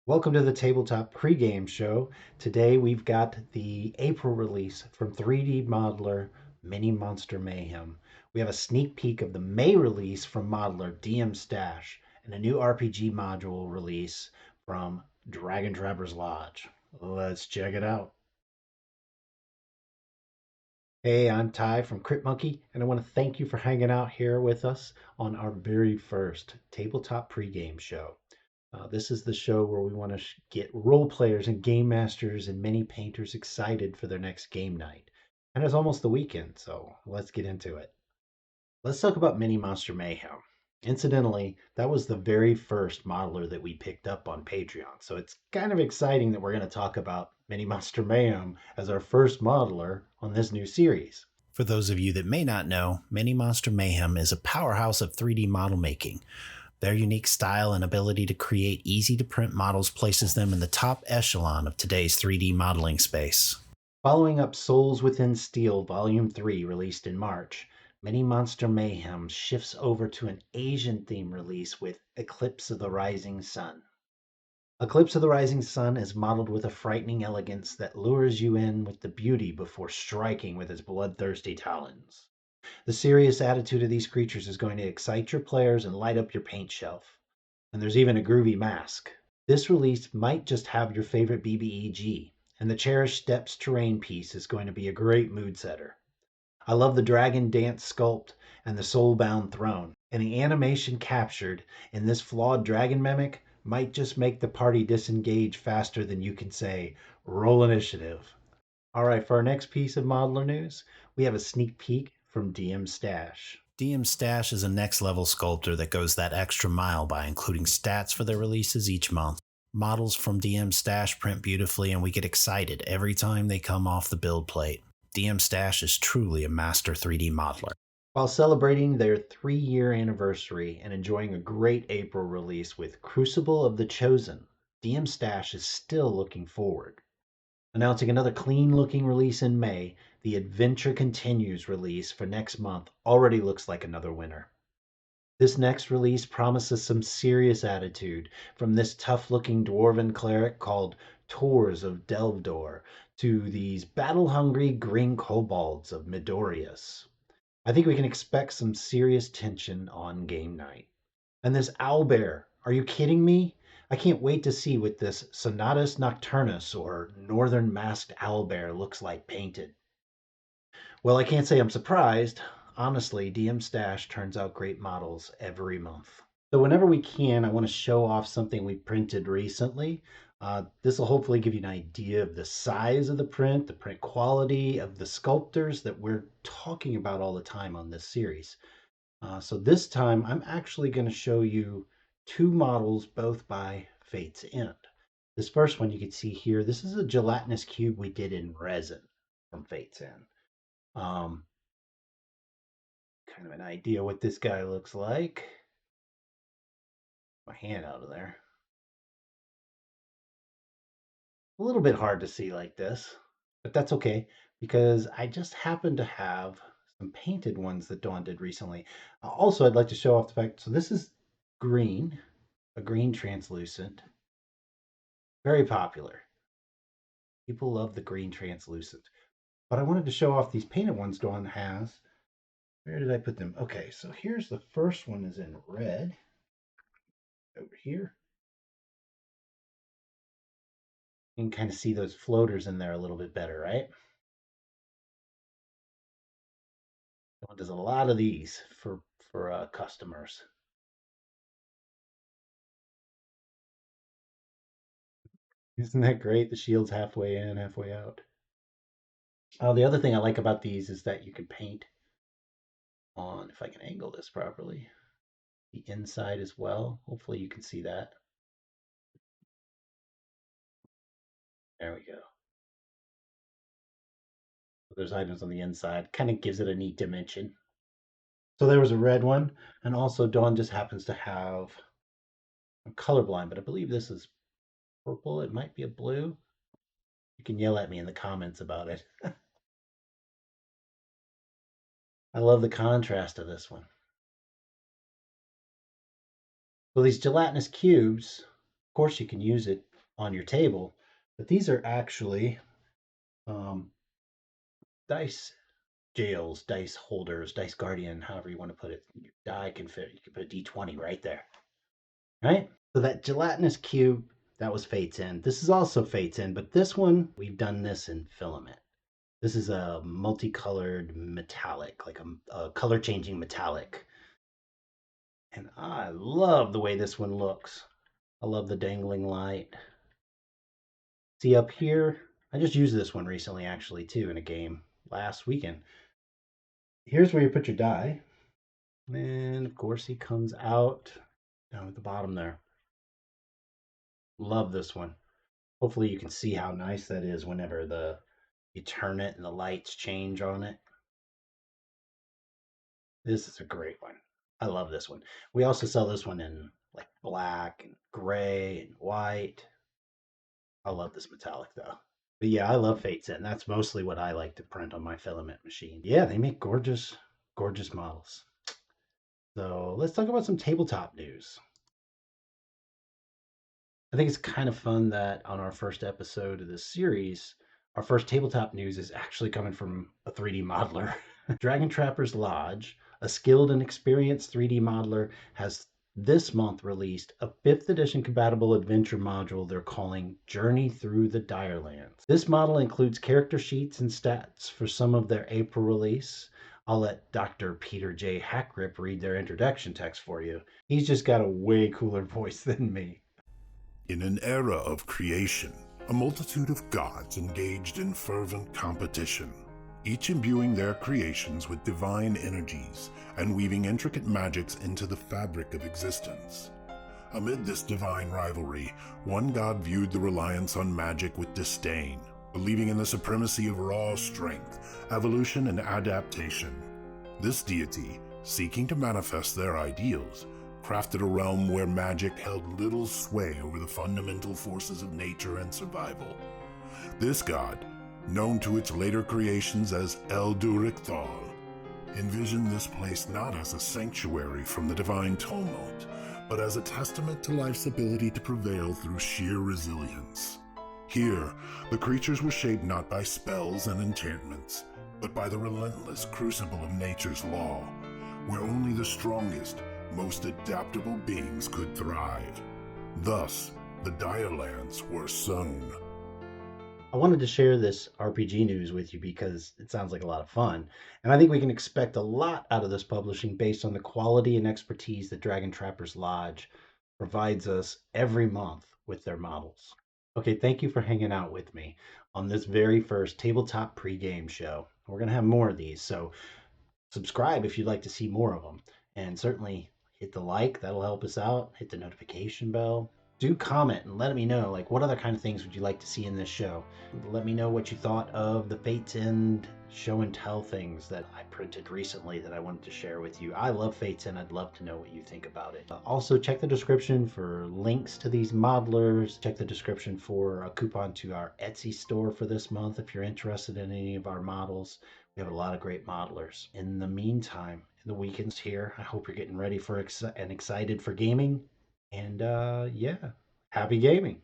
Welcome to the Tabletop Pregame Show. Today we've got the April release from 3D modeler Mini Monster Mayhem. We have a sneak peek of the May release from modeler DM Stash and a new RPG module release from Dragon Trappers Lodge. Let's check it out. Hey, I'm Ty from Crypt Monkey, and I want to thank you for hanging out here with us on our very first Tabletop Pregame Show. This is the show where we want to get role players and game masters and mini painters excited for their next game night. And it's almost the weekend, so let's get into it. Let's talk about Mini Monster Mayhem. Incidentally, that was the very first modeler that we picked up on Patreon, so it's kind of exciting that we're going to talk about Mini Monster Mayhem as our first modeler on this new series. For those of you that may not know, Mini Monster Mayhem is a powerhouse of 3D model making. Their unique style and ability to create easy-to-print models places them in the top echelon of today's 3D modeling space. Following up Souls Within Steel Volume 3, released in March, Mini Monster Mayhem shifts over to an Asian theme release with Eclipse of the Rising Sun. Eclipse of the Rising Sun is modeled with a frightening elegance that lures you in with the beauty before striking with its bloodthirsty talons. The serious attitude of these creatures is going to excite your players and light up your paint shelf. And there's even a groovy mask. This release might just have your favorite BBEG, and the Cherished Steps terrain piece is going to be a great mood setter. I love the dragon dance sculpt and the soul-bound throne, and the animation captured in this flawed dragon mimic might just make the party disengage faster than you can say, roll initiative. All right, for our next piece of modeler news, we have a sneak peek from DM Stash. DM Stash is a next-level sculptor that goes that extra mile by including stats for their releases each month. Models from DM Stash print beautifully, and we get excited every time they come off the build plate. DM Stash is truly a master 3D modeler. While celebrating their 3-year anniversary and enjoying a great April release with Crucible of the Chosen, DM Stash is still looking forward. Announcing another clean-looking release in May, the Adventure Continues release for next month already looks like another winner. This next release promises some serious attitude, from this tough-looking dwarven cleric called Tours of Delvdor to these battle-hungry green kobolds of Midorius. I think we can expect some serious tension on game night. And this owlbear, are you kidding me? I can't wait to see what this Sonatus Nocturnus or Northern Masked Owlbear looks like painted. Well, I can't say I'm surprised. Honestly, DM Stash turns out great models every month. So whenever we can, I want to show off something we printed recently. This will hopefully give you an idea of the size of the print quality of the sculptors that we're talking about all the time on this series. So this time, I'm actually going to show you two models, both by Fate's End. This first one you can see here, this is a gelatinous cube we did in resin from Fate's End. Kind of an idea what this guy looks like. My hand out of there. A little bit hard to see like this, but that's okay because I just happen to have some painted ones that Dawn did recently. Also, I'd like to show off the fact, so this is green, a green translucent. Very popular. People love the green translucent. But I wanted to show off these painted ones Dawn has. Where did I put them? Okay, so here's the first one is in red. Over here. You can kind of see those floaters in there a little bit better, right? Dawn does a lot of these for customers. Isn't that great? The shield's halfway in, halfway out. The other thing I like about these is that you can paint on, if I can angle this properly, the inside as well. Hopefully you can see that. There we go. There's items on the inside. Kind of gives it a neat dimension. So there was a red one, and also Dawn just happens to have, I'm colorblind, but I believe this is purple. It might be a blue. You can yell at me in the comments about it. I love the contrast of this one. So these gelatinous cubes, of course you can use it on your table. But these are actually um, dice jails, dice holders, dice guardian, however you want to put it. Your die can fit. You can put a D20 right there, right? So that gelatinous cube, that was Fate's End. This is also Fate's End, but this one, we've done this in filament. This is a multicolored metallic, like a color changing metallic. And I love the way this one looks. I love the dangling light. See up here, I just used this one recently actually too in a game last weekend. Here's where you put your die. And of course he comes out down at the bottom there. Love this one. Hopefully you can see how nice that is whenever you turn it and the lights change on it. This is a great one. I love this one. We also sell this one in like black and gray and white. I love this metallic though. But yeah, I love Fate's End. That's mostly what I like to print on my filament machine. Yeah, they make gorgeous, gorgeous models. So let's talk about some tabletop news. I think it's kind of fun that on our first episode of this series, our first tabletop news is actually coming from a 3D modeler. Dragon Trapper's Lodge, a skilled and experienced 3D modeler, has this month released a 5th edition compatible adventure module they're calling Journey Through the Direlands. This model includes character sheets and stats for some of their April release. I'll let Dr. Peter J. Hackrip read their introduction text for you. He's just got a way cooler voice than me. In an era of creation, a multitude of gods engaged in fervent competition, each imbuing their creations with divine energies and weaving intricate magics into the fabric of existence. Amid this divine rivalry, one god viewed the reliance on magic with disdain, believing in the supremacy of raw strength, evolution, and adaptation. This deity, seeking to manifest their ideals, crafted a realm where magic held little sway over the fundamental forces of nature and survival. This god, known to its later creations as Elduric Thal, envisioned this place not as a sanctuary from the divine tumult, but as a testament to life's ability to prevail through sheer resilience. Here, the creatures were shaped not by spells and enchantments, but by the relentless crucible of nature's law, where only the strongest, most adaptable beings could thrive. Thus, the Direlands were sown. I wanted to share this RPG news with you because it sounds like a lot of fun, and I think we can expect a lot out of this publishing based on the quality and expertise that Dragon Trapper's Lodge provides us every month with their models. Okay, thank you for hanging out with me on this very first Tabletop Pregame Show. We're going to have more of these, so subscribe if you'd like to see more of them, and certainly hit the like, that'll help us out. Hit the notification bell. Do comment and let me know, like, what other kind of things would you like to see in this show? Let me know what you thought of the Fate's End show and tell things that I printed recently that I wanted to share with you. I love Fate's End. I'd love to know what you think about it. Also, check the description for links to these modelers. Check the description for a coupon to our Etsy store for this month if you're interested in any of our models. We have a lot of great modelers. In the meantime, the weekend's here. I hope you're getting ready for and excited for gaming. And yeah, happy gaming.